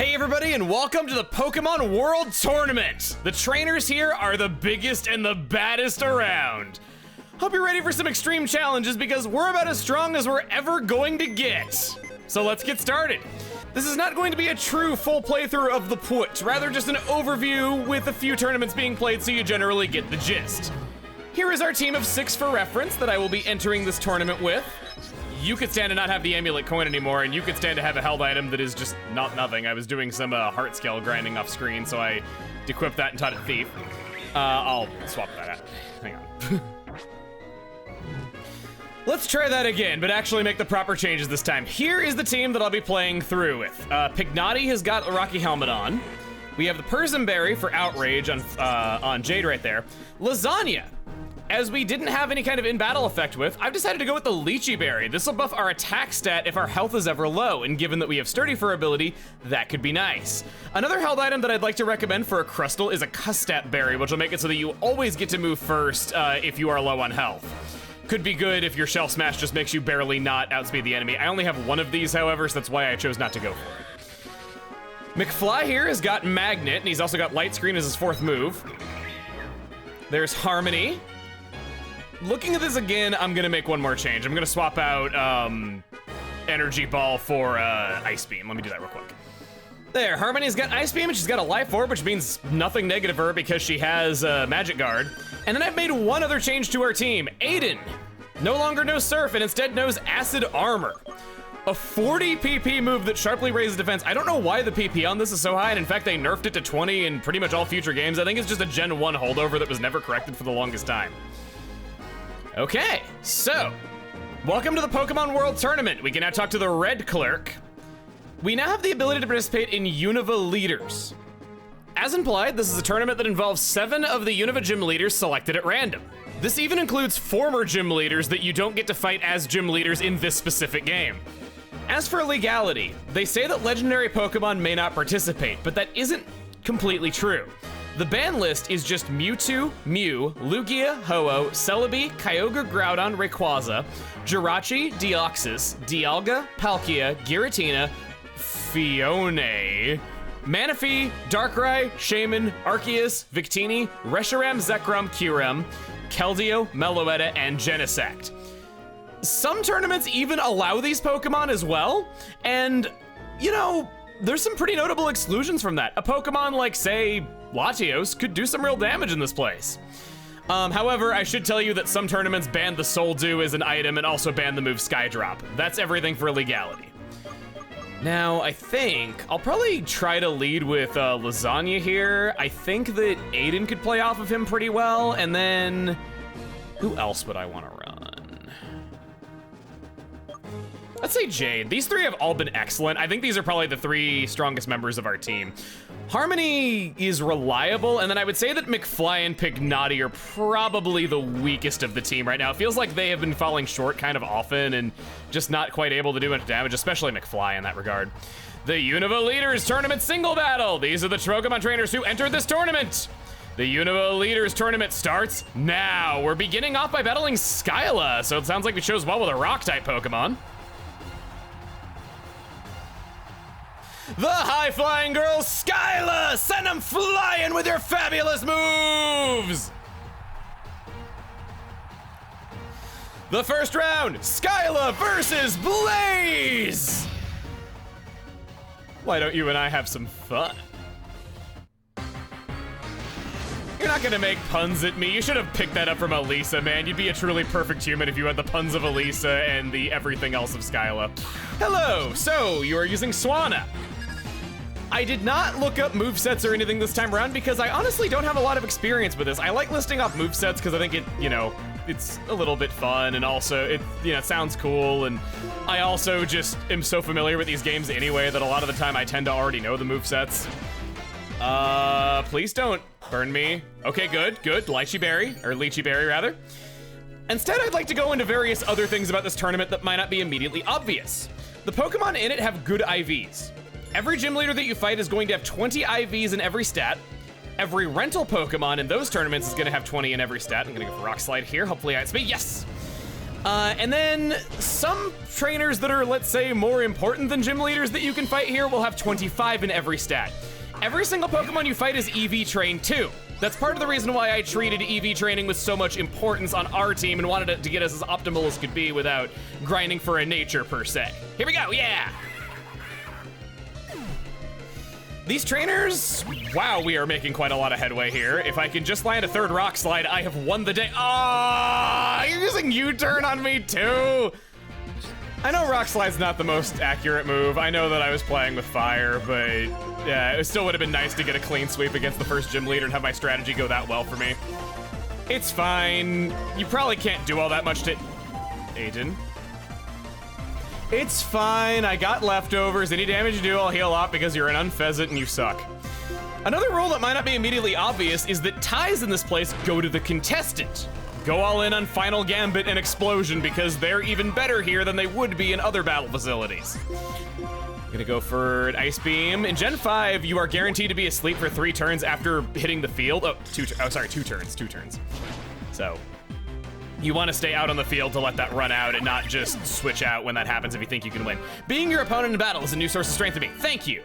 Hey everybody, and welcome to the Pokemon World Tournament! The trainers here are the biggest and the baddest around. Hope you're ready for some extreme challenges because we're about as strong as we're ever going to get. So let's get started. This is not going to be a true full playthrough of the put, rather just an overview with a few tournaments being played so you generally get the gist. Here is our team of 6 for reference that I will be entering this tournament with. You could stand to not have the amulet coin anymore, and you could stand to have a held item that is just not nothing. I was doing some heart scale grinding off screen, so I dequipped that and taught it Thief. I'll swap that out. Hang on. Let's try that again, but actually make the proper changes this time. Here is the team that I'll be playing through with. Pignotti has got a Rocky Helmet on. We have the Persimberry for Outrage on Jade right there. Lasagna. As we didn't have any kind of in-battle effect with, I've decided to go with the Lychee Berry. This will buff our attack stat if our health is ever low, and given that we have Sturdy Fur ability, that could be nice. Another held item that I'd like to recommend for a Crustle is a Custat Berry, which will make it so that you always get to move first if you are low on health. Could be good if your Shelf Smash just makes you barely not outspeed the enemy. I only have one of these, however, so that's why I chose not to go for it. McFly here has got Magnet, and he's also got Light Screen as his 4th move. There's Harmony. Looking at this again, I'm gonna make one more change. I'm gonna swap out Energy Ball for Ice Beam. Let me do that real quick. There, Harmony's got Ice Beam and she's got a Life Orb, which means nothing negative for her because she has Magic Guard. And then I've made one other change to our team. Aiden no longer knows Surf and instead knows Acid Armor. A 40 PP move that sharply raises defense. I don't know why the PP on this is so high, and in fact they nerfed it to 20 in pretty much all future games. I think it's just a Gen 1 holdover that was never corrected for the longest time. Okay, so, welcome to the Pokemon World Tournament. We can now talk to the Red Clerk. We now have the ability to participate in Unova Leaders. As implied, this is a tournament that involves 7 of the Unova Gym Leaders selected at random. This even includes former Gym Leaders that you don't get to fight as Gym Leaders in this specific game. As for legality, they say that legendary Pokemon may not participate, but that isn't completely true. The ban list is just Mewtwo, Mew, Lugia, Ho-Oh, Celebi, Kyogre, Groudon, Rayquaza, Jirachi, Deoxys, Dialga, Palkia, Giratina, Fione, Manaphy, Darkrai, Shaman, Arceus, Victini, Reshiram, Zekrom, Kyurem, Keldeo, Meloetta, and Genesect. Some tournaments even allow these Pokemon as well, and, you know, there's some pretty notable exclusions from that. A Pokemon like, say, Latios could do some real damage in this place. However, I should tell you that some tournaments ban the Soul Dew as an item and also ban the move Skydrop. That's everything for legality. Now, I think I'll probably try to lead with Lasagna here. I think that Aiden could play off of him pretty well, and then who else would I want to run? Let's say Jade. These 3 have all been excellent. I think these are probably the 3 strongest members of our team. Harmony is reliable, and then I would say that McFly and Pignotti are probably the weakest of the team right now. It feels like they have been falling short kind of often and just not quite able to do much damage, especially McFly in that regard. The Unova Leaders Tournament Single Battle. These are the Pokemon trainers who entered this tournament. The Unova Leaders Tournament starts now. We're beginning off by battling Skyla, so it sounds like we chose well with a Rock-type Pokemon. The high-flying girl, Skyla! Send them flying with your fabulous moves! The first round, Skyla versus Blaze! Why don't you and I have some fun? You're not gonna make puns at me. You should have picked that up from Elisa, man. You'd be a truly perfect human if you had the puns of Elisa and the everything else of Skyla. Hello, so you are using Swanna. I did not look up movesets or anything this time around because I honestly don't have a lot of experience with this. I like listing off movesets because I think it, you know, it's a little bit fun and also it, you know, it sounds cool, and I also just am so familiar with these games anyway that a lot of the time I tend to already know the movesets. Please don't burn me. Okay, good. Lychee Berry rather. Instead, I'd like to go into various other things about this tournament that might not be immediately obvious. The Pokemon in it have good IVs. Every gym leader that you fight is going to have 20 IVs in every stat. Every rental Pokemon in those tournaments is gonna have 20 in every stat. I'm gonna go for Rock Slide here. Hopefully I outspeed. Yes! And then some trainers that are, let's say, more important than gym leaders that you can fight here will have 25 in every stat. Every single Pokemon you fight is EV trained too. That's part of the reason why I treated EV training with so much importance on our team and wanted it to get us as optimal as could be without grinding for a nature per se. Here we go, yeah! These trainers, wow, we are making quite a lot of headway here. If I can just land a third rock slide, I have won the day. Ah, you're using U-turn on me too. I know rock slide's not the most accurate move. I know that I was playing with fire, but yeah, it still would have been nice to get a clean sweep against the first gym leader and have my strategy go that well for me. It's fine. You probably can't do all that much to Aiden. It's fine, I got leftovers. Any damage you do, I'll heal up because you're an unpheasant and you suck. Another rule that might not be immediately obvious is that ties in this place go to the contestant. Go all in on Final Gambit and Explosion because they're even better here than they would be in other battle facilities. I'm gonna go for an Ice Beam. In Gen 5, you are guaranteed to be asleep for 3 turns after hitting the field. Oh, 2 turns. So, you want to stay out on the field to let that run out and not just switch out when that happens if you think you can win. Being your opponent in battle is a new source of strength to me. Thank you.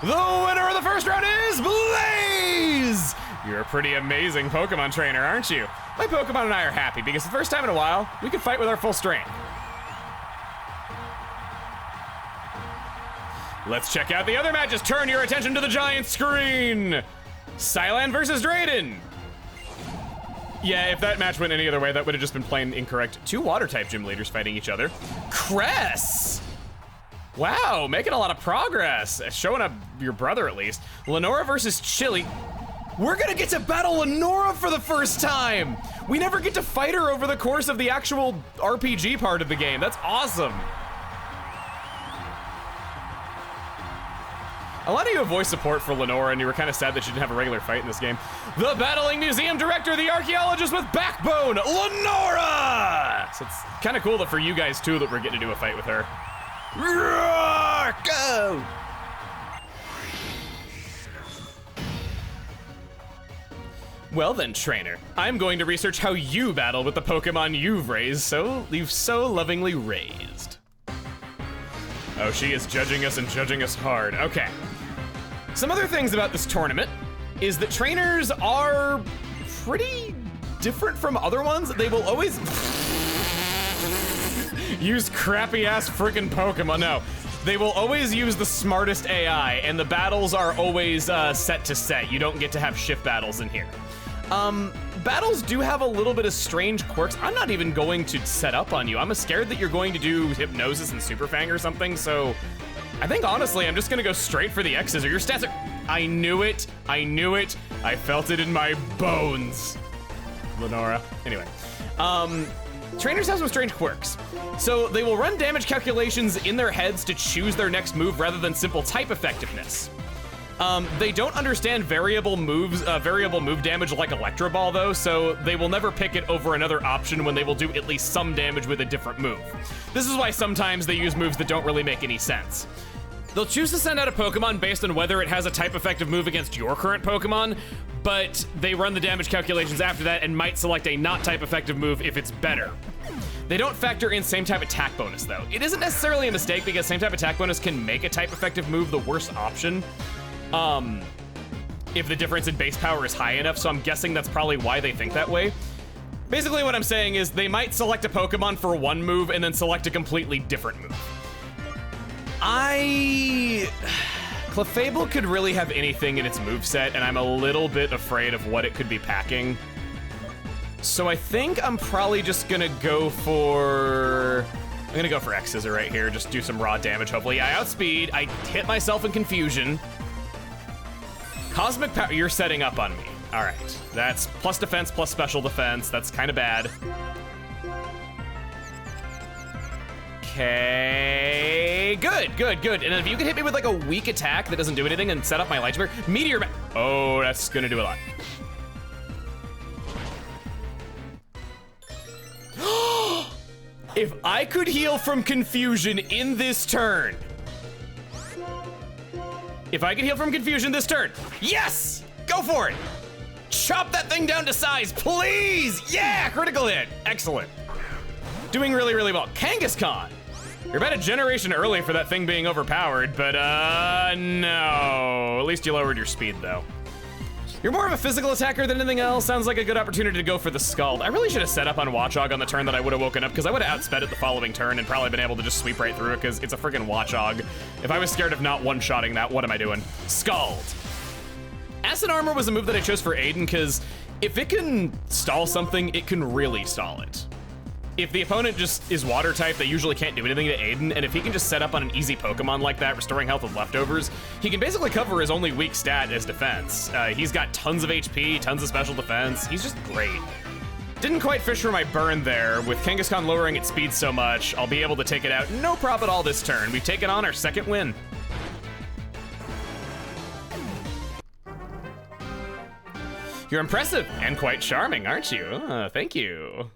The winner of the first round is Blaze! You're a pretty amazing Pokemon trainer, aren't you? My Pokemon and I are happy because the first time in a while, we could fight with our full strength. Let's check out the other matches. Turn your attention to the giant screen. Sylan versus Drayden. Yeah, if that match went any other way, that would have just been plain incorrect. 2 water-type gym leaders fighting each other. Cress! Wow, making a lot of progress. Showing up your brother, at least. Lenora versus Chili. We're gonna get to battle Lenora for the first time! We never get to fight her over the course of the actual RPG part of the game. That's awesome. A lot of you have voiced support for Lenora, and you were kind of sad that she didn't have a regular fight in this game. The Battling Museum Director, the Archaeologist with Backbone, Lenora! So it's kind of cool that for you guys, too, that we're getting to do a fight with her. Roar! Go! Well then, trainer, I'm going to research how you battle with the Pokemon you've so lovingly raised. Oh, she is judging us and judging us hard. Okay. Some other things about this tournament is that trainers are pretty different from other ones. They will always use crappy ass freaking Pokemon. No, they will always use the smartest AI, and the battles are always set to set. You don't get to have shift battles in here. Battles do have a little bit of strange quirks. I'm not even going to set up on you. I'm scared that you're going to do Hypnosis and Super Fang or something, so I think honestly I'm just gonna go straight for the X's or your stats are... I knew it, I felt it in my bones. Lenora. Anyway, trainers have some strange quirks. So they will run damage calculations in their heads to choose their next move rather than simple type effectiveness. They don't understand variable move damage like Electro Ball though, so they will never pick it over another option when they will do at least some damage with a different move. This is why sometimes they use moves that don't really make any sense. They'll choose to send out a Pokemon based on whether it has a type effective move against your current Pokemon, but they run the damage calculations after that and might select a not type effective move if it's better. They don't factor in same type attack bonus though. It isn't necessarily a mistake because same type attack bonus can make a type effective move the worst option. If the difference in base power is high enough, so I'm guessing that's probably why they think that way. Basically what I'm saying is they might select a Pokemon for one move and then select a completely different move. Clefable could really have anything in its moveset, and I'm a little bit afraid of what it could be packing. So I think I'm probably just gonna go for... I'm gonna go for X-Scissor right here, just do some raw damage, hopefully. I outspeed, I hit myself in Confusion. Cosmic Power, you're setting up on me. All right, that's plus defense, plus special defense. That's kind of bad. Okay, good. And if you can hit me with like a weak attack that doesn't do anything and set up my Light Spear, Meteor oh, that's gonna do a lot. If I could heal from Confusion in this turn. If I could heal from Confusion this turn, yes! Go for it! Chop that thing down to size, please! Yeah, critical hit. Excellent. Doing really, really well. Kangaskhan. You're about a generation early for that thing being overpowered, but no. At least you lowered your speed, though. You're more of a physical attacker than anything else. Sounds like a good opportunity to go for the Scald. I really should have set up on Watchog on the turn that I would have woken up, because I would have outsped it the following turn and probably been able to just sweep right through it, because it's a freaking Watchog. If I was scared of not one-shotting that, what am I doing? Scald. Acid Armor was a move that I chose for Aiden, because if it can stall something, it can really stall it. If the opponent just is water type, they usually can't do anything to Aiden, and if he can just set up on an easy Pokemon like that, restoring health with leftovers, he can basically cover his only weak stat as defense. He's got tons of HP, tons of special defense. He's just great. Didn't quite fish for my burn there. With Kangaskhan lowering its speed so much, I'll be able to take it out no problem at all this turn. We've taken on our second win. You're impressive and quite charming, aren't you? Thank you.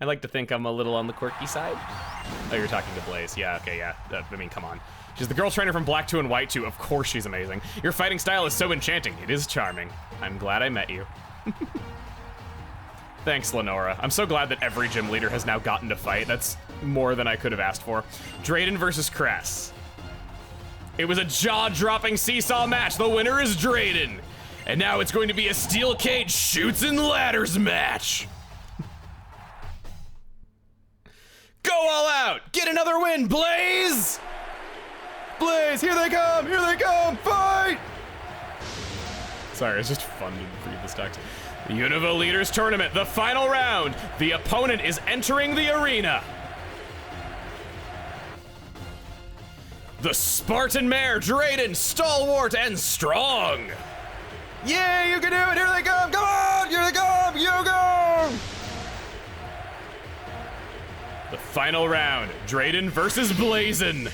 I like to think I'm a little on the quirky side. Oh, you're talking to Blaze. Yeah, okay, yeah. I mean, come on. She's the girl trainer from Black 2 and White 2. Of course she's amazing. Your fighting style is so enchanting. It is charming. I'm glad I met you. Thanks, Lenora. I'm so glad that every gym leader has now gotten to fight. That's more than I could have asked for. Drayden versus Cress. It was a jaw-dropping seesaw match. The winner is Drayden. And now it's going to be a steel cage shoots and ladders match. Go all out! Get another win, Blaze! Blaze, here they come! Here they come! Fight! Sorry, it's just fun to read this text. The Unova Leaders Tournament, the final round. The opponent is entering the arena. The Spartan Mare, Drayden, stalwart and strong. Yeah, you can do it! Here they come! Come on! Here they come! You go! The final round, Drayden versus Blazin.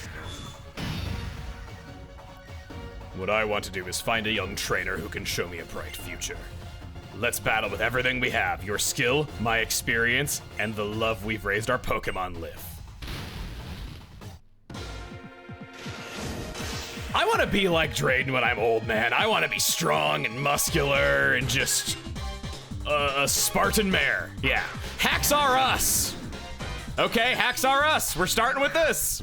What I want to do is find a young trainer who can show me a bright future. Let's battle with everything we have, your skill, my experience, and the love we've raised our Pokemon live. I want to be like Drayden when I'm old, man. I want to be strong and muscular and just a Spartan mare. Yeah, hacks are us. Okay, hacks are us. We're starting with this.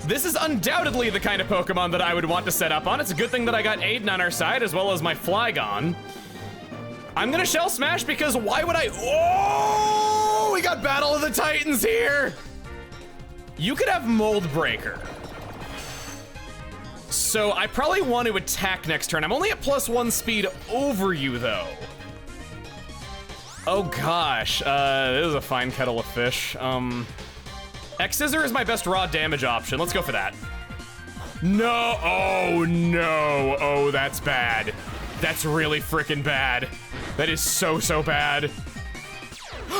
This is undoubtedly the kind of Pokemon that I would want to set up on. It's a good thing that I got Aiden on our side as well as my Flygon. I'm gonna Shell Smash because why would I? Oh, we got Battle of the Titans here. You could have Mold Breaker. So I probably want to attack next turn. I'm only at +1 speed over you though. Oh gosh, this is a fine kettle of fish. X-Scissor is my best raw damage option. Let's go for that. No, oh no, oh that's bad. That's really freaking bad. That is so bad.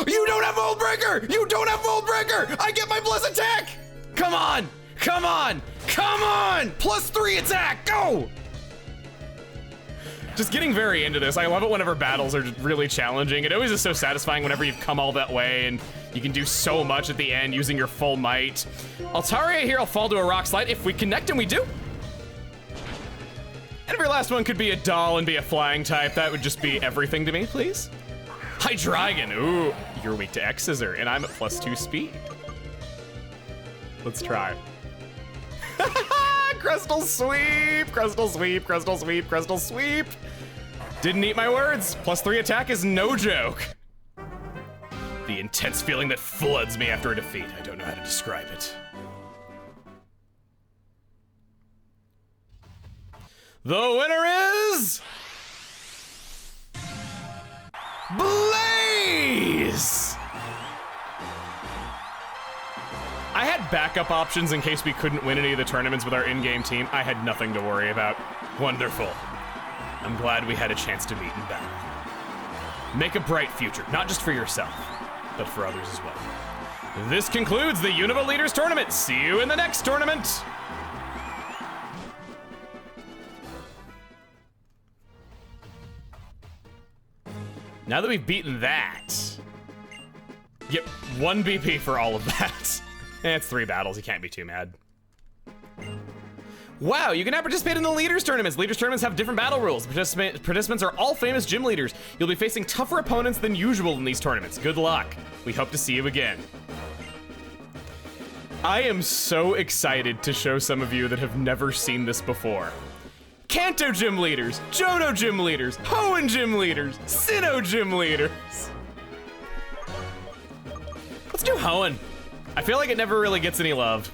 You don't have Mold Breaker! You don't have Mold Breaker! I get my Bless Attack! Come on, come on, come on! +3 attack, go! Just getting very into this. I love it whenever battles are really challenging. It always is so satisfying whenever you've come all that way and you can do so much at the end using your full might. Altaria here will fall to a Rock Slide. If we connect, and we do. And if your last one could be a doll and be a flying type, that would just be everything to me, please. Hydreigon, ooh, you're weak to X-Scissor, and I'm at +2 speed. Let's try. Crystal Sweep, Crystal Sweep, Crystal Sweep, Crystal Sweep. Didn't eat my words. +3 attack is no joke. The intense feeling that floods me after a defeat. I don't know how to describe it. The winner is... Blaze! I had backup options in case we couldn't win any of the tournaments with our in-game team. I had nothing to worry about. Wonderful. I'm glad we had a chance to meet in battle. Make a bright future, not just for yourself, but for others as well. This concludes the Unova Leaders Tournament. See you in the next tournament. Now that we've beaten that, yep, 1 BP for all of that. It's 3 battles, you can't be too mad. Wow, you can now participate in the Leaders Tournaments. Leaders Tournaments have different battle rules. Participants are all famous gym leaders. You'll be facing tougher opponents than usual in these tournaments. Good luck. We hope to see you again. I am so excited to show some of you that have never seen this before. Kanto gym leaders, Johto gym leaders, Hoenn gym leaders, Sinnoh gym leaders. Let's do Hoenn. I feel like it never really gets any love.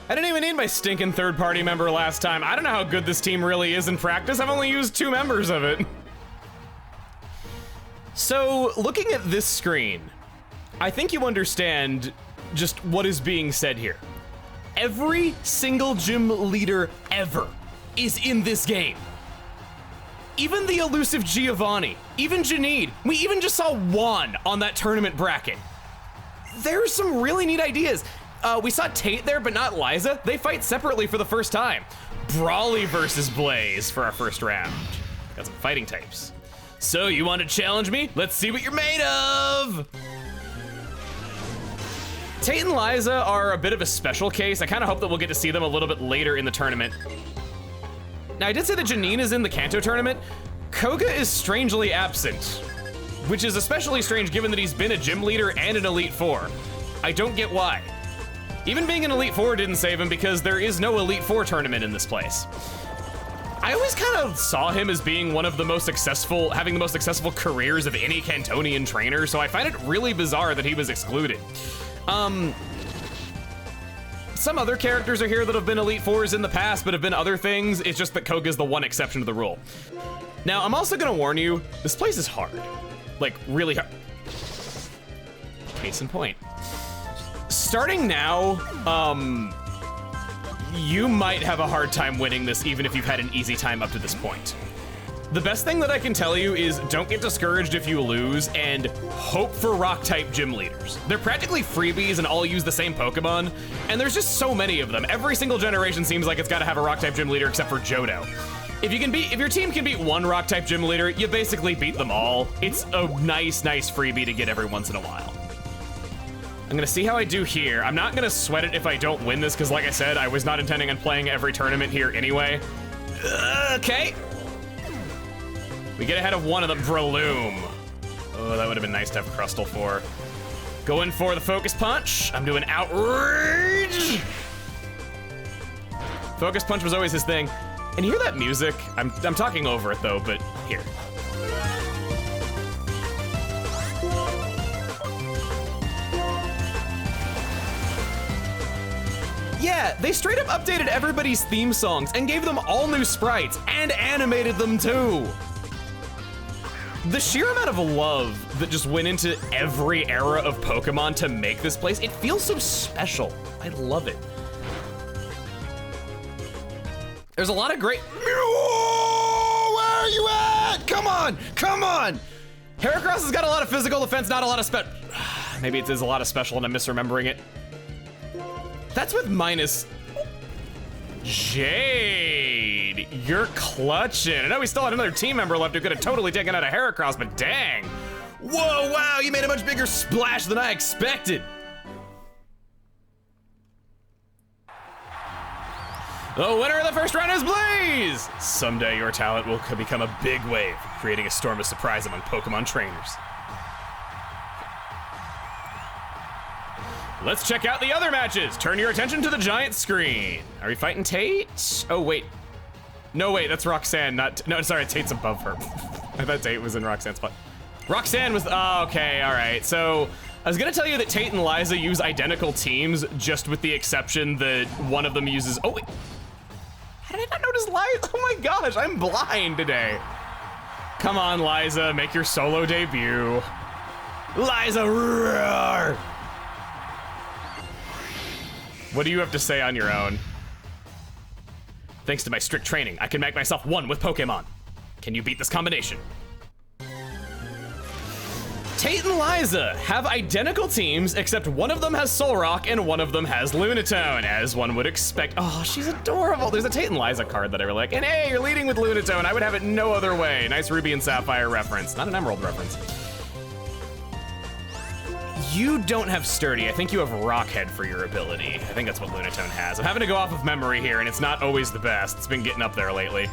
I didn't even need my stinking third-party member last time. I don't know how good this team really is in practice. I've only used 2 members of it. So, looking at this screen, I think you understand just what is being said here. Every single gym leader ever is in this game. Even the elusive Giovanni, even Janine, we even just saw Juan on that tournament bracket. There's some really neat ideas. We saw Tate there, but not Liza. They fight separately for the first time. Brawly versus Blaze for our first round. Got some fighting types. So, you want to challenge me? Let's see what you're made of! Tate and Liza are a bit of a special case. I kind of hope that we'll get to see them a little bit later in the tournament. Now, I did say that Janine is in the Kanto tournament. Koga is strangely absent, which is especially strange given that he's been a gym leader and an Elite Four. I don't get why. Even being an Elite Four didn't save him because there is no Elite Four tournament in this place. I always kind of saw him as being one of the most successful, having the most successful careers of any Cantonian trainer, so I find it really bizarre that he was excluded. Some other characters are here that have been Elite Fours in the past, but have been other things. It's just that Koga's the one exception to the rule. Now, I'm also gonna warn you, this place is hard. Like, really hard. Case in point. Starting now, you might have a hard time winning this even if you've had an easy time up to this point. The best thing that I can tell you is don't get discouraged if you lose and hope for rock-type gym leaders. They're practically freebies and all use the same Pokemon, and there's just so many of them. Every single generation seems like it's gotta have a rock-type gym leader except for Johto. If your team can beat one rock-type gym leader, you basically beat them all. It's a nice freebie to get every once in a while. I'm gonna see how I do here. I'm not gonna sweat it if I don't win this, because like I said, I was not intending on playing every tournament here anyway. Okay. We get ahead of one of them, Breloom. Oh, that would have been nice to have Crustle for. Going for the Focus Punch. I'm doing Outrage. Focus Punch was always his thing. And you hear that music? I'm talking over it though, but here. Yeah, they straight up updated everybody's theme songs and gave them all new sprites and animated them too. The sheer amount of love that just went into every era of Pokemon to make this place, it feels so special. I love it. There's a lot of great... Whoa, where are you at? Come on, come on. Heracross has got a lot of physical defense, not a lot of maybe it is a lot of special and I'm misremembering it. That's with minus... Jade, you're clutching. I know we still had another team member left who could have totally taken out a Heracross, but dang. Whoa, wow, you made a much bigger splash than I expected. The winner of the first round is Blaze. Someday your talent will become a big wave, creating a storm of surprise among Pokemon trainers. Let's check out the other matches. Turn your attention to the giant screen. Are we fighting Tate? Oh, wait. No, wait, that's Roxanne, no, sorry, Tate's above her. I thought Tate was in Roxanne's spot. Roxanne was, oh, okay, all right. So I was gonna tell you that Tate and Liza use identical teams, just with the exception that one of them uses, oh, wait. How did I not notice Liza? Oh my gosh, I'm blind today. Come on, Liza, make your solo debut. Liza, roar! What do you have to say on your own? Thanks to my strict training, I can make myself one with Pokemon. Can you beat this combination? Tate and Liza have identical teams, except one of them has Solrock and one of them has Lunatone, as one would expect. Oh, she's adorable. There's a Tate and Liza card that I really like. And hey, you're leading with Lunatone. I would have it no other way. Nice Ruby and Sapphire reference, not an Emerald reference. You don't have Sturdy. I think you have Rockhead for your ability. I think that's what Lunatone has. I'm having to go off of memory here, and it's not always the best. It's been getting up there lately.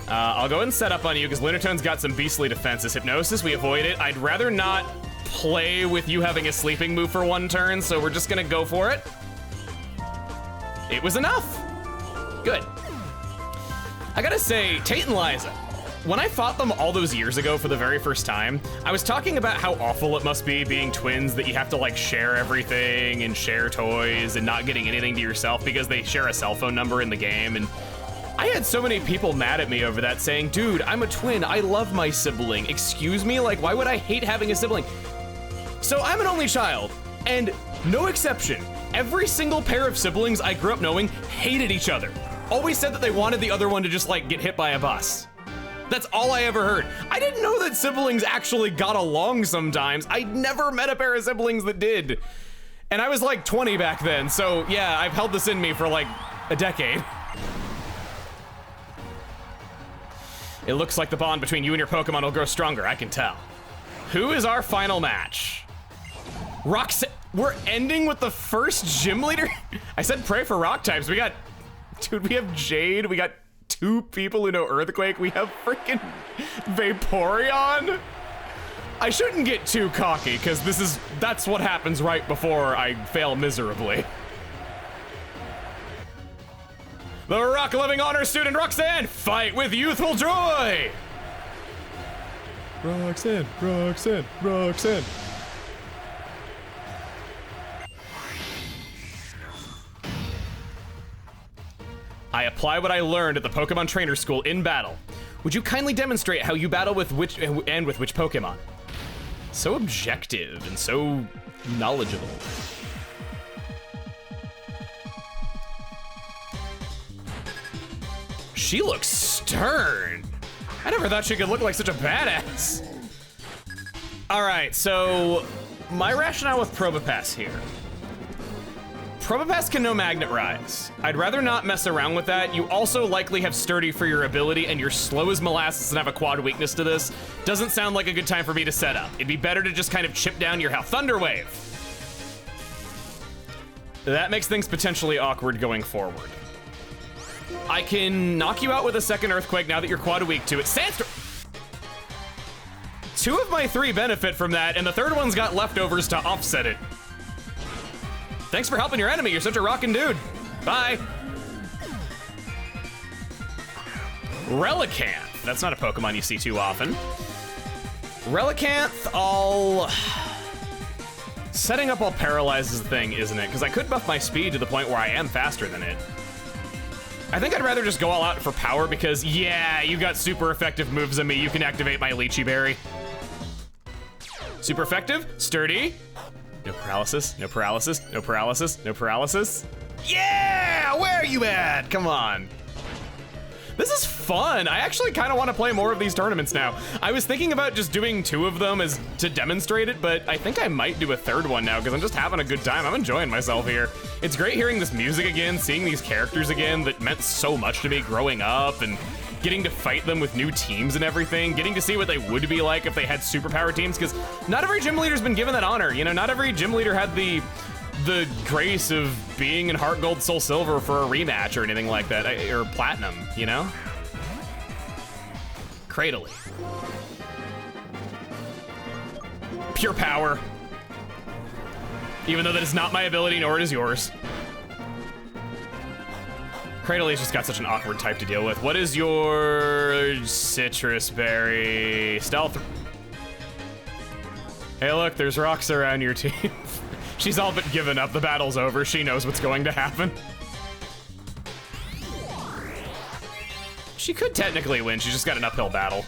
I'll go ahead and set up on you, because Lunatone's got some beastly defenses. Hypnosis, we avoid it. I'd rather not play with you having a sleeping move for 1 turn, so we're just gonna go for it. It was enough. Good. I gotta say, Tate and Liza, when I fought them all those years ago for the very first time, I was talking about how awful it must be being twins, that you have to like share everything and share toys and not getting anything to yourself because they share a cell phone number in the game. And I had so many people mad at me over that saying, dude, I'm a twin, I love my sibling. Excuse me, like why would I hate having a sibling? So I'm an only child, and no exception, every single pair of siblings I grew up knowing hated each other. Always said that they wanted the other one to just like get hit by a bus. That's all I ever heard. I didn't know that siblings actually got along sometimes. I'd never met a pair of siblings that did. And I was like 20 back then, so yeah, I've held this in me for like a decade. It looks like the bond between you and your Pokemon will grow stronger, I can tell. Who is our final match? We're ending with the first gym leader? I said pray for rock types. We have Jade, we got 2 people who know Earthquake, we have freaking Vaporeon. I shouldn't get too cocky, because that's what happens right before I fail miserably. The Rock Living Honor student Roxanne, fight with youthful joy! Roxanne, Roxanne, Roxanne. I apply what I learned at the Pokemon Trainer School in battle. Would you kindly demonstrate how you battle with which Pokemon? So objective and so knowledgeable. She looks stern. I never thought she could look like such a badass. All right, so my rationale with Probopass here. Probopass can no Magnet Rise. I'd rather not mess around with that. You also likely have Sturdy for your ability, and you're slow as molasses and have a quad weakness to this. Doesn't sound like a good time for me to set up. It'd be better to just kind of chip down your health. Thunder Wave. That makes things potentially awkward going forward. I can knock you out with a second Earthquake now that you're quad weak to it. Sandstorm! 2 of my 3 benefit from that, and the 3rd one's got leftovers to offset it. Thanks for helping your enemy. You're such a rockin' dude. Bye. Relicanth. That's not a Pokemon you see too often. Relicanth, setting up all paralyzes the thing, isn't it? Because I could buff my speed to the point where I am faster than it. I think I'd rather just go all out for power because, yeah, you got super effective moves on me. You can activate my Lychee Berry. Super effective, sturdy. No paralysis, no paralysis, no paralysis, no paralysis. Yeah, where are you at? Come on. This is fun. I actually kind of want to play more of these tournaments now. I was thinking about just doing 2 of them as to demonstrate it, but I think I might do a 3rd one now because I'm just having a good time. I'm enjoying myself here. It's great hearing this music again, seeing these characters again that meant so much to me growing up, and getting to fight them with new teams and everything, getting to see what they would be like if they had superpower teams, because not every gym leader's been given that honor. You know, not every gym leader had the grace of being in Heart Gold, Soul Silver for a rematch or anything like that, or Platinum, you know? Cradily. Pure power. Even though that is not my ability, nor it is yours. Cradely's just got such an awkward type to deal with. What is your Citrus Berry? Stealth. Hey look, there's rocks around your team. She's all but given up. The battle's over. She knows what's going to happen. She could technically win. She's just got an uphill battle.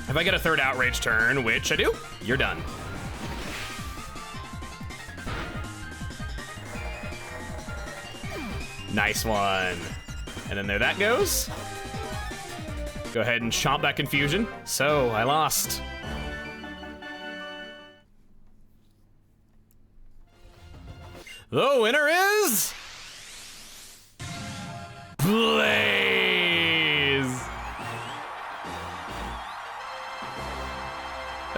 If I get a 3rd Outrage turn, which I do, you're done. Nice one. And then there that goes. Go ahead and chomp that confusion. So, I lost. The winner is... Blaze!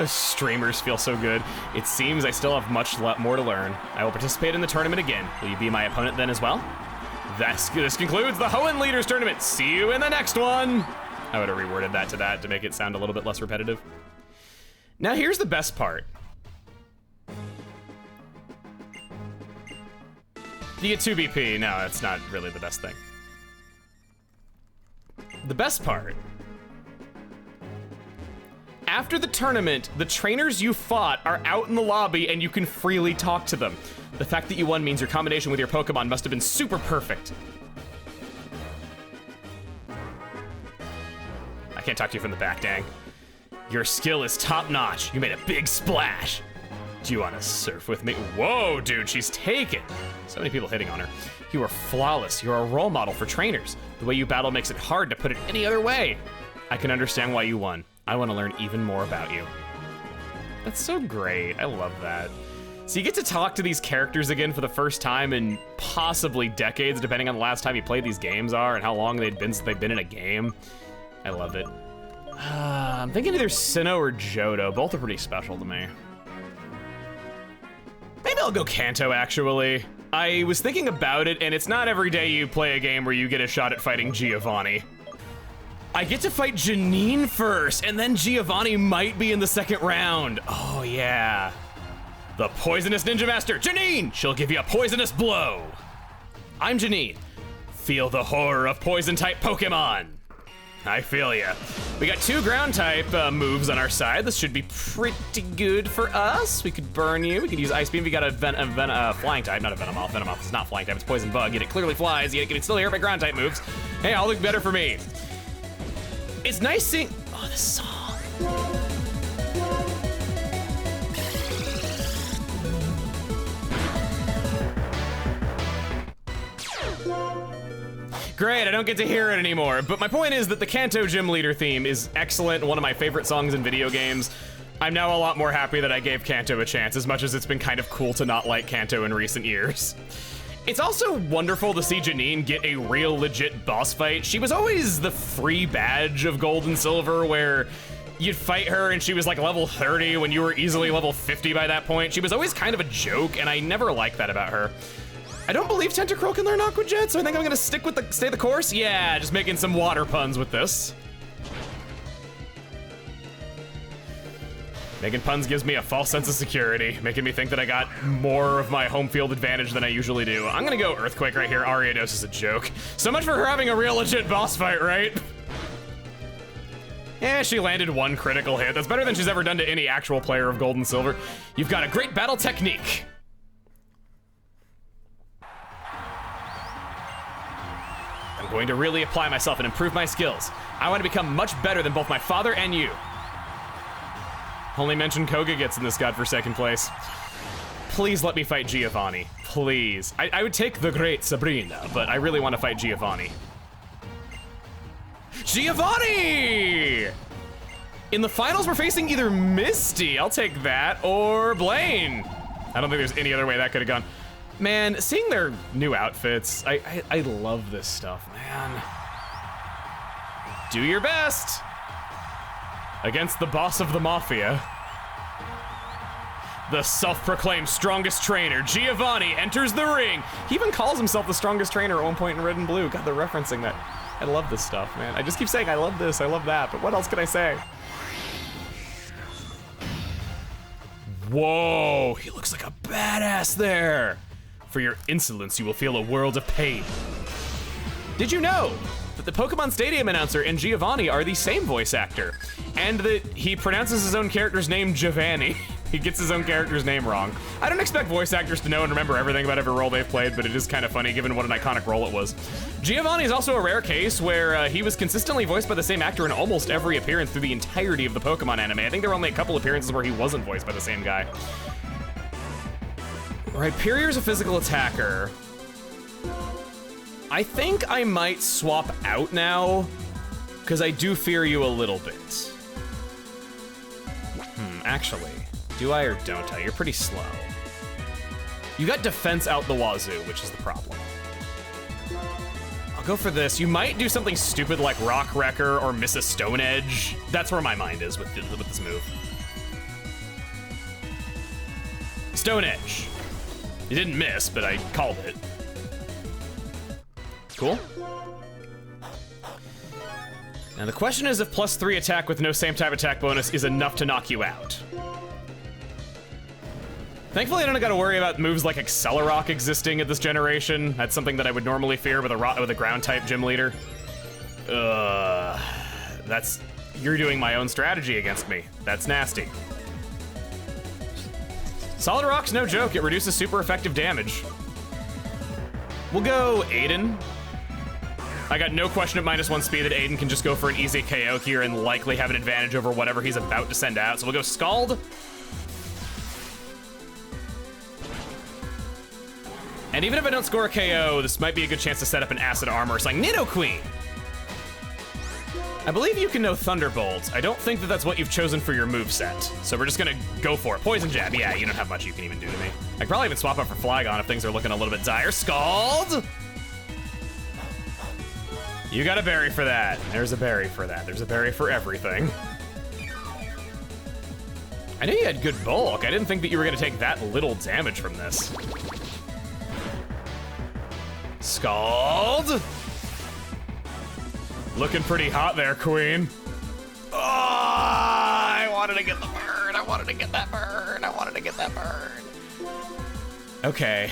Those streamers feel so good. It seems I still have much more to learn. I will participate in the tournament again. Will you be my opponent then as well? This concludes the Hoenn Leaders Tournament. See you in the next one. I would have reworded that to make it sound a little bit less repetitive. Now here's the best part. You get 2 BP. No, that's not really the best thing. The best part. After the tournament, the trainers you fought are out in the lobby and you can freely talk to them. The fact that you won means your combination with your Pokemon must have been super perfect. I can't talk to you from the back, dang. Your skill is top-notch. You made a big splash. Do you want to surf with me? Whoa, dude, she's taken. So many people hitting on her. You are flawless. You're a role model for trainers. The way you battle makes it hard to put it any other way. I can understand why you won. I want to learn even more about you. That's so great. I love that. So you get to talk to these characters again for the first time in possibly decades, depending on the last time you played these games are and how long they'd been since they've been in a game. I love it. I'm thinking either Sinnoh or Johto. Both are pretty special to me. Maybe I'll go Kanto, actually. I was thinking about it, and it's not every day you play a game where you get a shot at fighting Giovanni. I get to fight Janine first, and then Giovanni might be in the second round. Oh, yeah. The Poisonous Ninja Master, Janine! She'll give you a poisonous blow. I'm Janine. Feel the horror of poison-type Pokemon. I feel ya. We got 2 ground-type moves on our side. This should be pretty good for us. We could burn you. We could use Ice Beam. We got a flying type, not a Venomoth. Venomoth is not flying type. It's Poison Bug, yet it clearly flies. Yet it can still hear my ground-type moves. Hey, I'll look better for me. It's nice seeing. Oh, this song. Great, I don't get to hear it anymore. But my point is that the Kanto Gym Leader theme is excellent, one of my favorite songs in video games. I'm now a lot more happy that I gave Kanto a chance, as much as it's been kind of cool to not like Kanto in recent years. It's also wonderful to see Janine get a real legit boss fight. She was always the free badge of Gold and Silver, where you'd fight her and she was like level 30 when you were easily level 50 by that point. She was always kind of a joke, and I never liked that about her. I don't believe Tentacruel can learn Aqua Jet, so I think I'm gonna stay the course. Yeah, just making some water puns with this. Making puns gives me a false sense of security, making me think that I got more of my home field advantage than I usually do. I'm gonna go Earthquake right here. Ariados is a joke. So much for her having a real legit boss fight, right? Yeah, she landed 1 critical hit. That's better than she's ever done to any actual player of Gold and Silver. You've got a great battle technique. I'm going to really apply myself and improve my skills. I want to become much better than both my father and you. Only mention Koga gets in this godforsaken place. Please let me fight Giovanni. Please. I would take the great Sabrina, but I really want to fight Giovanni. Giovanni! In the finals, we're facing either Misty, I'll take that, or Blaine. I don't think there's any other way that could have gone. Man, seeing their new outfits, I love this stuff, man. Do your best. Against the boss of the Mafia. The self-proclaimed strongest trainer, Giovanni, enters the ring. He even calls himself the strongest trainer at one point in Red and Blue. God, they're referencing that. I love this stuff, man. I just keep saying I love this, I love that, but what else can I say? Whoa, he looks like a badass there. For your insolence, you will feel a world of pain. Did you know that the Pokemon Stadium announcer and Giovanni are the same voice actor, and that he pronounces his own character's name Giovanni? He gets his own character's name wrong. I don't expect voice actors to know and remember everything about every role they've played, but it is kind of funny given what an iconic role it was. Giovanni is also a rare case where he was consistently voiced by the same actor in almost every appearance through the entirety of the Pokemon anime. I think there were only a couple appearances where he wasn't voiced by the same guy. Rhyperior's a physical attacker. I think I might swap out now, because I do fear you a little bit. Actually, do I or don't I? You're pretty slow. You got defense out the wazoo, which is the problem. I'll go for this. You might do something stupid like Rock Wrecker or miss a Stone Edge. That's where my mind is with this move. Stone Edge. You didn't miss, but I called it. Cool. Now the question is if +3 attack with no same type attack bonus is enough to knock you out. Thankfully, I don't gotta worry about moves like Accelerock existing at this generation. That's something that I would normally fear with a ground type gym leader. You're doing my own strategy against me. That's nasty. Solid Rock's no joke. It reduces super effective damage. We'll go Aiden. I got no question at -1 speed that Aiden can just go for an easy KO here and likely have an advantage over whatever he's about to send out. So we'll go Scald. And even if I don't score a KO, this might be a good chance to set up an Acid Armor. It's like Nidoqueen. I believe you can know Thunderbolt. I don't think that that's what you've chosen for your moveset. So we're just gonna go for it. Poison Jab, yeah, you don't have much you can even do to me. I could probably even swap out for Flygon if things are looking a little bit dire. Scald! You got a berry for that. There's a berry for that. There's a berry for everything. I knew you had good bulk. I didn't think that you were gonna take that little damage from this. Scald! Looking pretty hot there, Queen. Oh, I wanted to get the burn. I wanted to get that burn. I wanted to get that burn. Okay,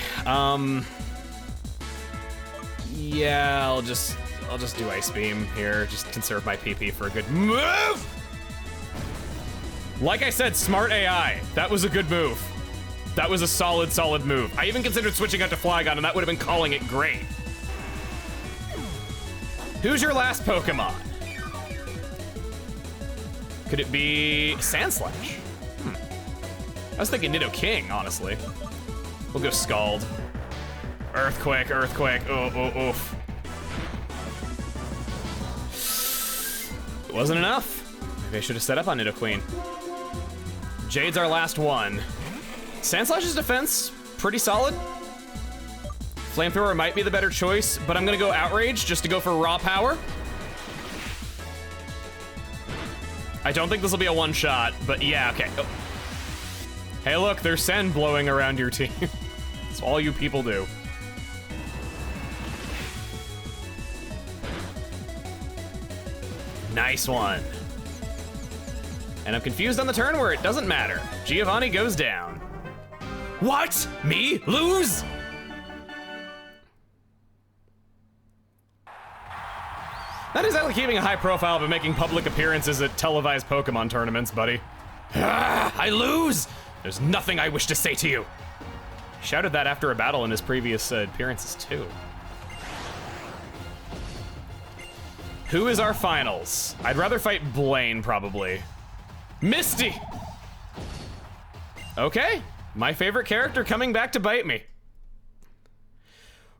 yeah, I'll just do Ice Beam here. Just conserve my PP for a good move. Like I said, smart AI. That was a good move. That was a solid move. I even considered switching out to Flygon, and that would have been calling it great. Who's your last Pokemon? Could it be Sandslash? I was thinking Nidoking, honestly. We'll go Scald. Earthquake, Earthquake. Oh, oof. It wasn't enough. Maybe I should have set up on Nidoqueen. Jade's our last one. Sandslash's defense, pretty solid. Flamethrower might be the better choice, but I'm gonna go Outrage just to go for raw power. I don't think this will be a one-shot, but yeah, okay. Oh. Hey look, there's sand blowing around your team. That's all you people do. Nice one. And I'm confused on the turn where it doesn't matter. Giovanni goes down. What? Me? Lose? Not exactly keeping a high profile, but making public appearances at televised Pokemon tournaments, buddy. Ah, I lose! There's nothing I wish to say to you. He shouted that after a battle in his previous appearances, too. Who is our finals? I'd rather fight Blaine, probably. Misty! Okay, my favorite character coming back to bite me.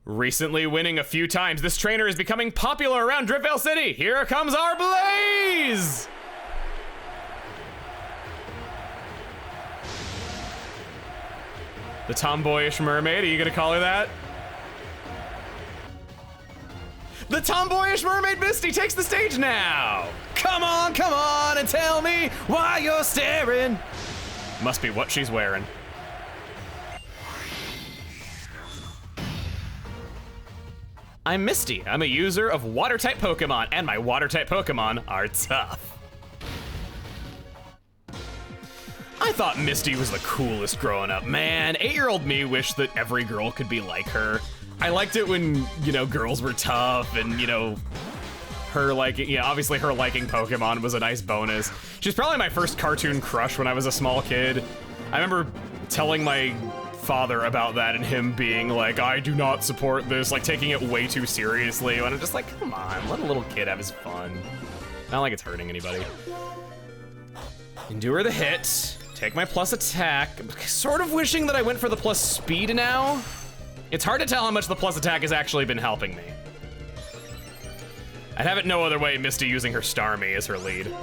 Recently winning a few times, this trainer is becoming popular around Driftvale City. Here comes our Blaze! The tomboyish mermaid, are you gonna call her that? The tomboyish mermaid Misty takes the stage now! Come on, and tell me why you're staring. Must be what she's wearing. I'm Misty. I'm a user of water-type Pokemon, and my water-type Pokemon are tough. I thought Misty was the coolest growing up. Man, 8-year-old me wished that every girl could be like her. I liked it when, you know, girls were tough and, you know, her liking, yeah, obviously her liking Pokemon was a nice bonus. She's probably my first cartoon crush when I was a small kid. I remember telling my father about that and him being like, I do not support this, like taking it way too seriously. And I'm just like, come on, let a little kid have his fun. Not like it's hurting anybody. Endure the hit, take my plus attack. I'm sort of wishing that I went for the plus speed now. It's hard to tell how much the plus attack has actually been helping me. I'd have it no other way, Misty using her Starmie as her lead.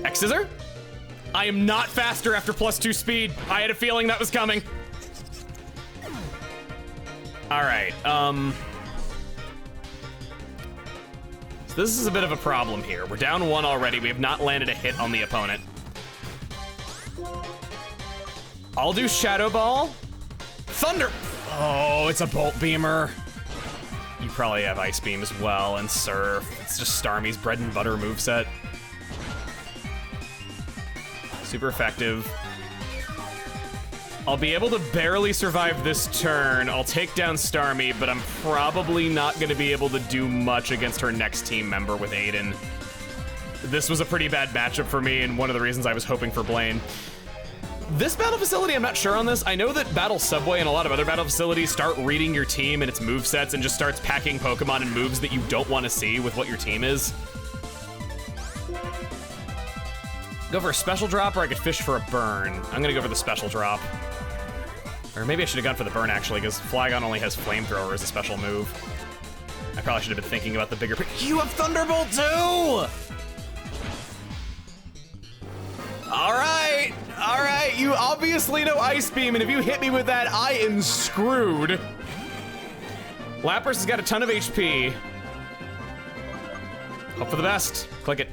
X-Scissor? I am not faster after +2 speed. I had a feeling that was coming. All right, so this is a bit of a problem here. We're down 1 already. We have not landed a hit on the opponent. I'll do Shadow Ball. Thunder. Oh, it's a Bolt Beamer. You probably have Ice Beam as well, and Surf. It's just Starmie's bread and butter moveset. Super effective. I'll be able to barely survive this turn. I'll take down Starmie, but I'm probably not gonna be able to do much against her next team member with Aiden. This was a pretty bad matchup for me, and one of the reasons I was hoping for Blaine. This battle facility, I'm not sure on this. I know that Battle Subway and a lot of other battle facilities start reading your team and its movesets and just starts packing Pokemon and moves that you don't want to see with what your team is. Go for a special drop, or I could fish for a burn. I'm gonna go for the special drop. Or maybe I should have gone for the burn, actually, because Flygon only has Flamethrower as a special move. I probably should have been thinking about the bigger pick. You have Thunderbolt too! All right, you obviously know Ice Beam, and if you hit me with that, I am screwed. Lapras has got a ton of HP. Hope for the best. Click it.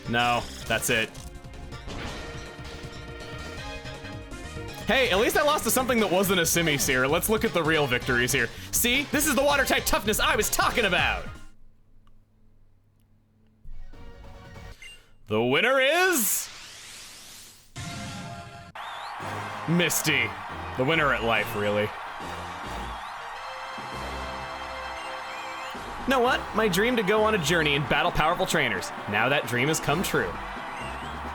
No, that's it. Hey, at least I lost to something that wasn't a Simisear. Let's look at the real victories here. See, this is the water type toughness I was talking about. The winner is Misty. The winner at life, really. You know what? My dream to go on a journey and battle powerful trainers. Now that dream has come true.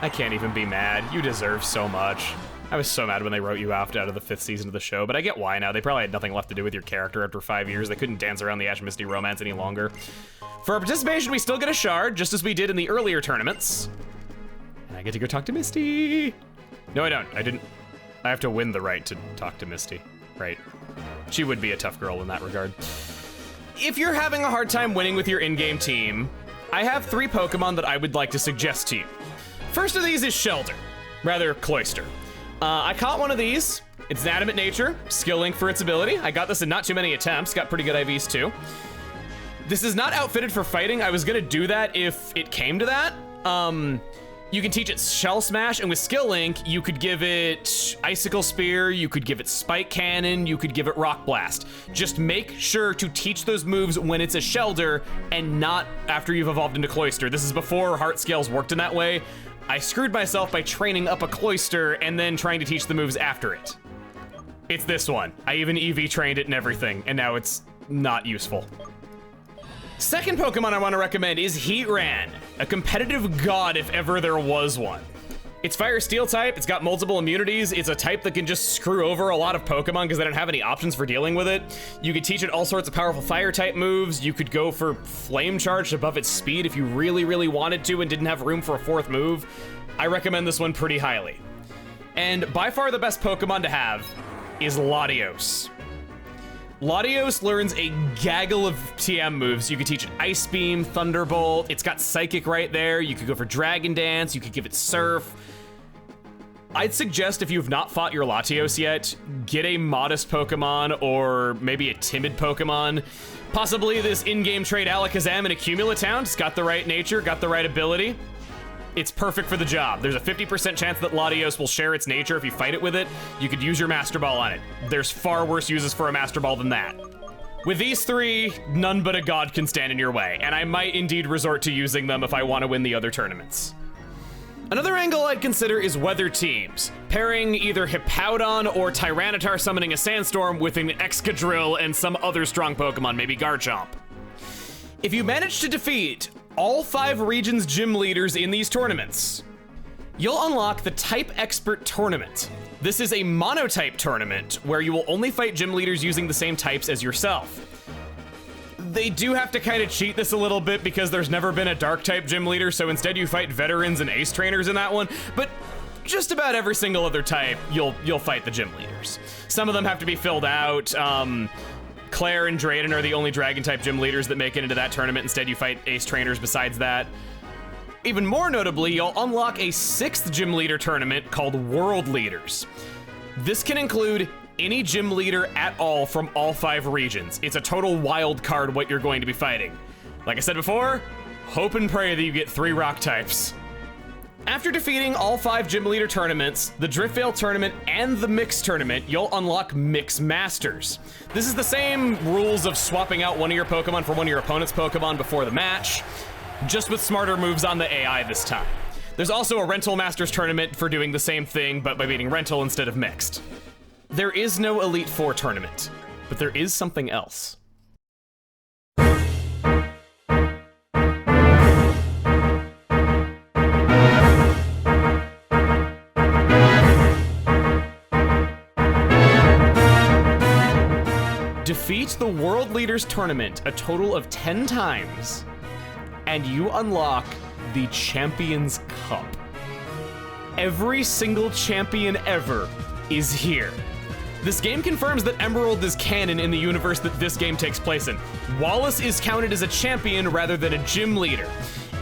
I can't even be mad. You deserve so much. I was so mad when they wrote you out of the 5th season of the show, but I get why now. They probably had nothing left to do with your character after 5 years. They couldn't dance around the Ash Misty romance any longer. For our participation, we still get a shard, just as we did in the earlier tournaments. And I get to go talk to Misty. No, I don't. I didn't. I have to win the right to talk to Misty, right? She would be a tough girl in that regard. If you're having a hard time winning with your in-game team, I have 3 Pokemon that I would like to suggest to you. First of these is Shelter, rather Cloyster. I caught one of these. It's Adamant Nature, Skill Link for its ability. I got this in not too many attempts, got pretty good IVs too. This is not outfitted for fighting. I was gonna do that if it came to that. You can teach it Shell Smash, and with Skill Link, you could give it Icicle Spear, you could give it Spike Cannon, you could give it Rock Blast. Just make sure to teach those moves when it's a Shelter and not after you've evolved into Cloyster. This is before Heart Scales worked in that way. I screwed myself by training up a Cloyster and then trying to teach the moves after it. It's this one. I even EV trained it and everything, and now it's not useful. Second Pokemon I want to recommend is Heatran, a competitive god if ever there was one. It's Fire Steel type, it's got multiple immunities, it's a type that can just screw over a lot of Pokemon because they don't have any options for dealing with it. You could teach it all sorts of powerful fire type moves, you could go for Flame Charge above its speed if you really, really wanted to and didn't have room for a 4th move. I recommend this one pretty highly. And by far the best Pokemon to have is Latios. Latios learns a gaggle of TM moves. You could teach it Ice Beam, Thunderbolt, it's got Psychic right there, you could go for Dragon Dance, you could give it Surf. I'd suggest if you've not fought your Latios yet, get a modest Pokemon or maybe a timid Pokemon. Possibly this in-game trade Alakazam in Accumulatown. It's got the right nature, got the right ability. It's perfect for the job. There's a 50% chance that Latios will share its nature if you fight it with it. You could use your Master Ball on it. There's far worse uses for a Master Ball than that. With these 3, none but a god can stand in your way, and I might indeed resort to using them if I want to win the other tournaments. Another angle I'd consider is weather teams, pairing either Hippowdon or Tyranitar summoning a Sandstorm with an Excadrill and some other strong Pokemon, maybe Garchomp. If you manage to defeat all 5 regions' gym leaders in these tournaments, you'll unlock the Type Expert Tournament. This is a monotype tournament where you will only fight gym leaders using the same types as yourself. They do have to kind of cheat this a little bit because there's never been a dark type gym leader, so instead you fight veterans and ace trainers in that one, but just about every single other type, you'll fight the gym leaders. Some of them have to be filled out. Claire and Drayden are the only dragon type gym leaders that make it into that tournament. Instead, you fight ace trainers besides that. Even more notably, you'll unlock a 6th gym leader tournament called World Leaders. This can include any gym leader at all from all 5 regions. It's a total wild card what you're going to be fighting. Like I said before, hope and pray that you get 3 rock types. After defeating all 5 Gym Leader tournaments, the Driftvale tournament, and the Mix tournament, you'll unlock Mix Masters. This is the same rules of swapping out one of your Pokemon for one of your opponent's Pokemon before the match, just with smarter moves on the AI this time. There's also a Rental Masters tournament for doing the same thing, but by beating Rental instead of Mixed. There is no Elite Four tournament, but there is something else. Defeat the World Leaders Tournament a total of 10 times, and you unlock the Champions Cup. Every single champion ever is here. This game confirms that Emerald is canon in the universe that this game takes place in. Wallace is counted as a champion rather than a gym leader.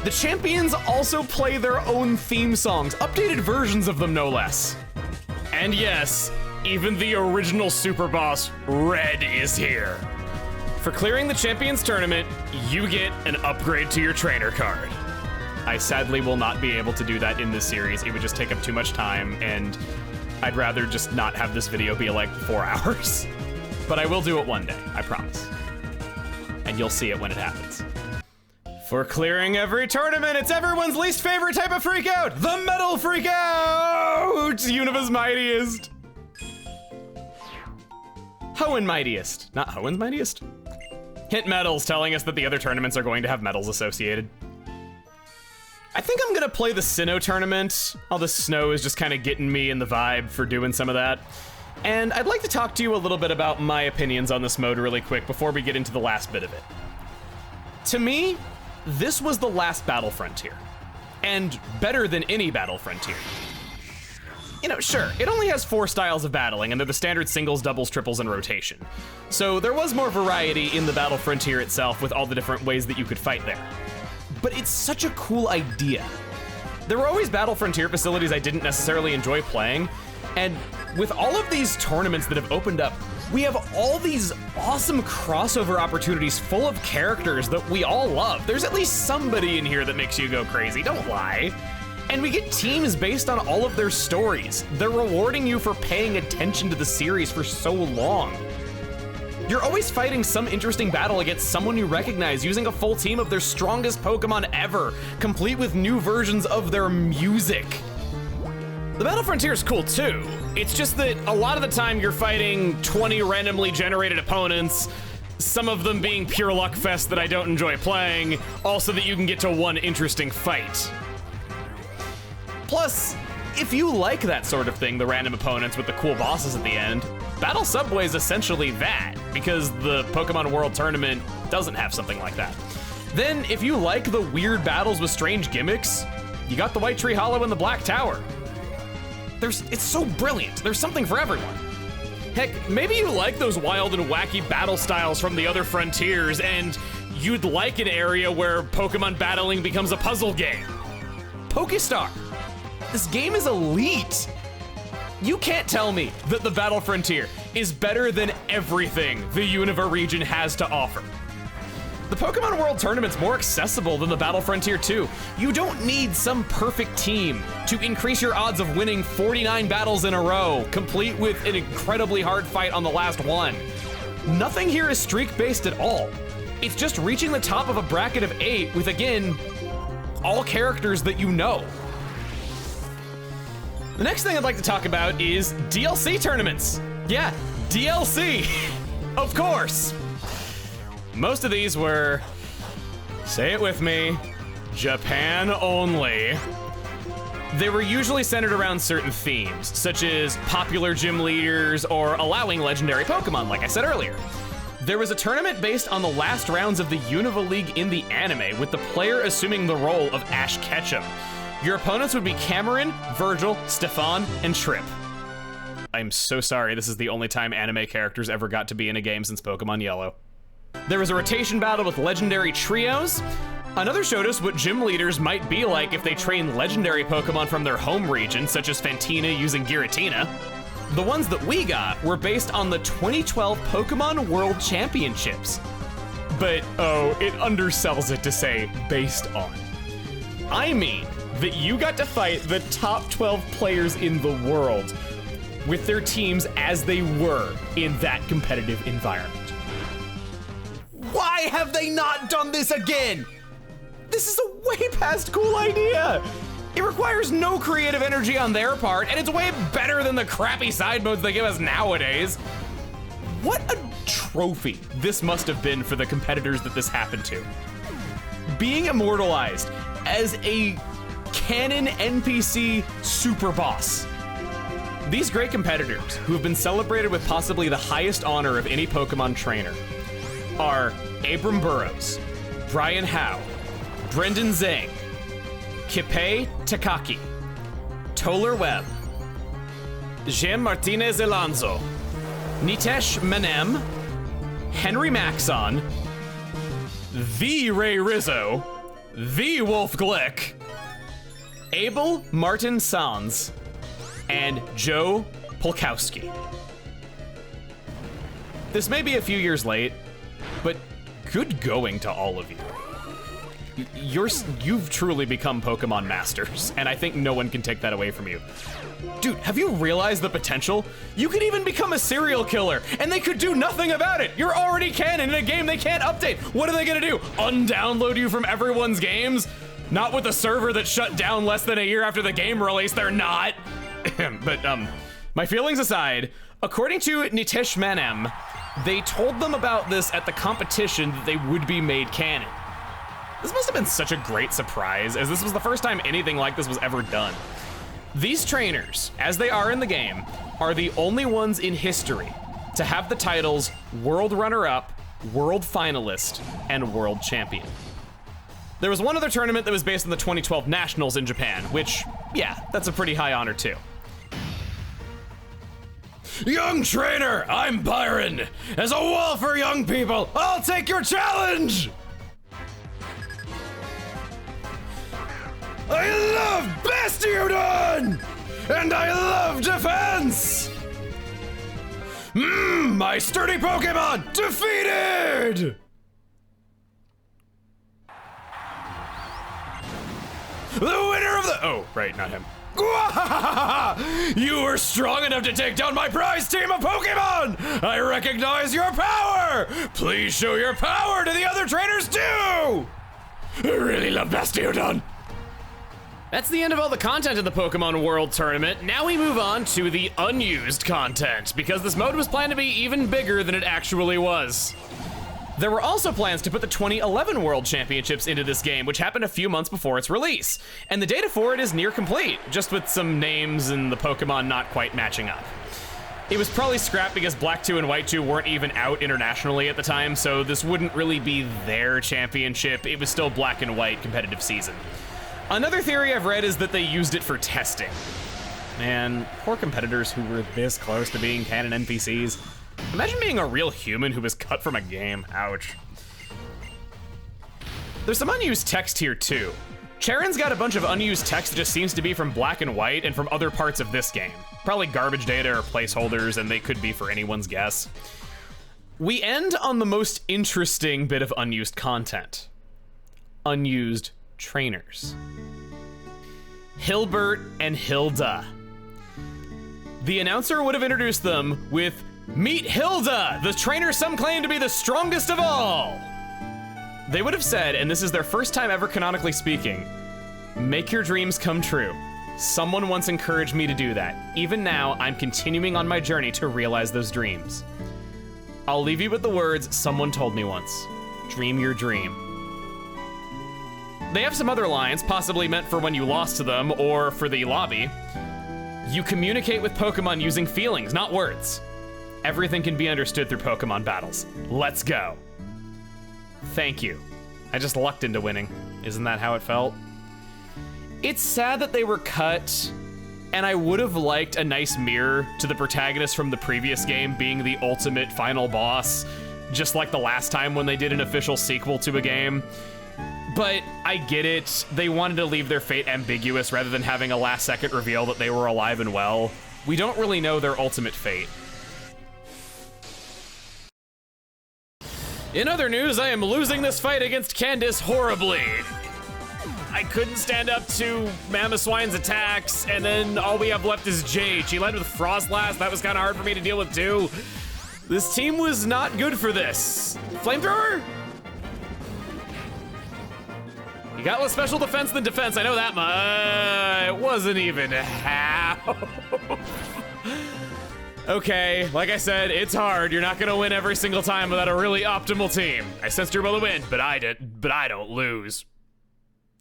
The champions also play their own theme songs, updated versions of them no less. And yes, even the original super boss, Red, is here. For clearing the Champions Tournament, you get an upgrade to your trainer card. I sadly will not be able to do that in this series. It would just take up too much time, and I'd rather just not have this video be like 4 hours. But I will do it one day, I promise. And you'll see it when it happens. For clearing every tournament, it's everyone's least favorite type of freakout, the Metal Freakout! Unova's Mightiest. Hoenn Mightiest, not Hoenn's Mightiest. Hint medals telling us that the other tournaments are going to have medals associated. I think I'm gonna play the Sinnoh tournament. All the snow is just kind of getting me in the vibe for doing some of that. And I'd like to talk to you a little bit about my opinions on this mode really quick before we get into the last bit of it. To me, this was the last Battle Frontier, and better than any Battle Frontier. You know, sure, it only has 4 styles of battling, and they're the standard singles, doubles, triples, and rotation. So there was more variety in the Battle Frontier itself with all the different ways that you could fight there. But it's such a cool idea. There were always Battle Frontier facilities I didn't necessarily enjoy playing, and with all of these tournaments that have opened up, we have all these awesome crossover opportunities full of characters that we all love. There's at least somebody in here that makes you go crazy, don't lie. And we get teams based on all of their stories. They're rewarding you for paying attention to the series for so long. You're always fighting some interesting battle against someone you recognize using a full team of their strongest Pokemon ever, complete with new versions of their music. The Battle Frontier is cool too. It's just that a lot of the time you're fighting 20 randomly generated opponents, some of them being pure luck fest that I don't enjoy playing, also that you can get to one interesting fight. Plus, if you like that sort of thing, the random opponents with the cool bosses at the end, Battle Subway is essentially that, because the Pokemon World Tournament doesn't have something like that. Then, if you like the weird battles with strange gimmicks, you got the White Tree Hollow and the Black Tower. It's so brilliant, there's something for everyone. Heck, maybe you like those wild and wacky battle styles from the other frontiers, and you'd like an area where Pokemon battling becomes a puzzle game. Pokestar. This game is elite. You can't tell me that the Battle Frontier is better than everything the Unova region has to offer. The Pokemon World Tournament's more accessible than the Battle Frontier 2. You don't need some perfect team to increase your odds of winning 49 battles in a row, complete with an incredibly hard fight on the last one. Nothing here is streak-based at all. It's just reaching the top of a bracket of 8 with, again, all characters that you know. The next thing I'd like to talk about is DLC tournaments. Yeah, DLC, of course. Most of these were, say it with me, Japan only. They were usually centered around certain themes, such as popular gym leaders or allowing legendary Pokemon, like I said earlier. There was a tournament based on the last rounds of the Unova League in the anime, with the player assuming the role of Ash Ketchum. Your opponents would be Cameron, Virgil, Stefan, and Trip. I'm so sorry, this is the only time anime characters ever got to be in a game since Pokemon Yellow. There was a rotation battle with legendary trios. Another showed us what gym leaders might be like if they train legendary Pokemon from their home region, such as Fantina using Giratina. The ones that we got were based on the 2012 Pokemon World Championships. but oh, it undersells it to say based on. I mean that you got to fight the top 12 players in the world with their teams as they were in that competitive environment. Why have they not done this again? This is a way past cool idea. It requires no creative energy on their part, and it's way better than the crappy side modes they give us nowadays. What a trophy this must have been for the competitors that this happened to. Being immortalized as a canon NPC super boss. These great competitors, who have been celebrated with possibly the highest honor of any Pokemon trainer, are Abram Burrows, Brian Howe, Brendan Zhang, Kippei Takaki, Toller Webb, Jean Martinez Alonso, Nitesh Menem, Henry Maxon, the Ray Rizzo, the Wolf Glick, Abel Martin Sanz, and Joe Polkowski. This may be a few years late, but good going to all of you. You've truly become Pokemon masters, and I think no one can take that away from you. Dude, have you realized the potential? You could even become a serial killer, and they could do nothing about it. You're already canon in a game they can't update. What are they gonna do? Undownload you from everyone's games? Not with a server that shut down less than a year after the game release, they're not. But, my feelings aside, according to Nitesh Menem, they told them about this at the competition that they would be made canon. This must have been such a great surprise, as this was the first time anything like this was ever done. These trainers, as they are in the game, are the only ones in history to have the titles World Runner-Up, World Finalist, and World Champion. There was one other tournament that was based on the 2012 Nationals in Japan, which, yeah, that's a pretty high honor too. Young trainer, I'm Byron. As a wall for young people, I'll take your challenge! I love Bastiodon! And I love defense! My sturdy Pokemon defeated! The winner of the... Oh, right, not him. You were strong enough to take down my prize team of Pokemon! I recognize your power! Please show your power to the other trainers too! I really love Bastiodon! That's the end of all the content in the Pokemon World Tournament. Now we move on to the unused content, because this mode was planned to be even bigger than it actually was. There were also plans to put the 2011 World Championships into this game, which happened a few months before its release. And the data for it is near complete, just with some names and the Pokemon not quite matching up. It was probably scrapped because Black 2 and White 2 weren't even out internationally at the time, so this wouldn't really be their championship. It was still Black and White competitive season. Another theory I've read is that they used it for testing. Man, poor competitors who were this close to being canon NPCs. Imagine being a real human who was cut from a game. Ouch. There's some unused text here too. Charon's got a bunch of unused text that just seems to be from Black and White and from other parts of this game. Probably garbage data or placeholders, and they could be for anyone's guess. We end on the most interesting bit of unused content. Unused trainers. Hilbert and Hilda. The announcer would have introduced them with, "Meet Hilda, the trainer some claim to be the strongest of all." They would have said, and this is their first time ever canonically speaking, "Make your dreams come true. Someone once encouraged me to do that. Even now, I'm continuing on my journey to realize those dreams. I'll leave you with the words someone told me once. Dream your dream." They have some other lines, possibly meant for when you lost to them or for the lobby. You communicate with Pokemon using feelings, not words. Everything can be understood through Pokemon battles. Let's go. Thank you. I just lucked into winning. Isn't that how it felt? It's sad that they were cut, and I would have liked a nice mirror to the protagonist from the previous game being the ultimate final boss, just like the last time when they did an official sequel to a game. But I get it. They wanted to leave their fate ambiguous rather than having a last-second reveal that they were alive and well. We don't really know their ultimate fate. In other news, I am losing this fight against Candace horribly. I couldn't stand up to Mamoswine's attacks, and then all we have left is Jade. She led with Frost last. That was kind of hard for me to deal with too. This team was not good for this. Flamethrower? You got less special defense than defense, I know that much. It wasn't even how. Okay, like I said, it's hard. You're not gonna win every single time without a really optimal team. I sensed you're able to win, but I don't lose.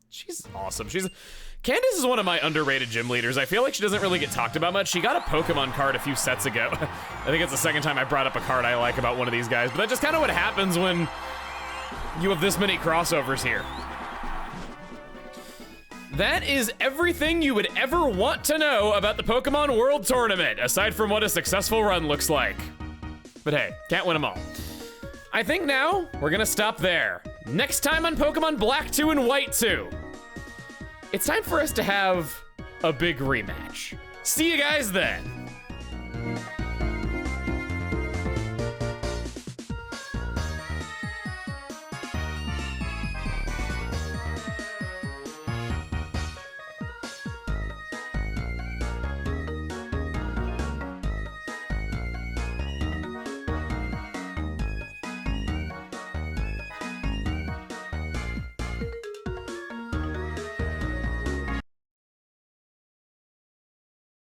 She's awesome. Candace is one of my underrated gym leaders. I feel like she doesn't really get talked about much. She got a Pokemon card a few sets ago. I think it's the second time I brought up a card I like about one of these guys, but that's just kind of what happens when you have this many crossovers here. That is everything you would ever want to know about the Pokemon World Tournament, aside from what a successful run looks like. But hey, can't win them all. I think now we're gonna stop there. Next time on Pokemon Black 2 and White 2, it's time for us to have a big rematch. See you guys then.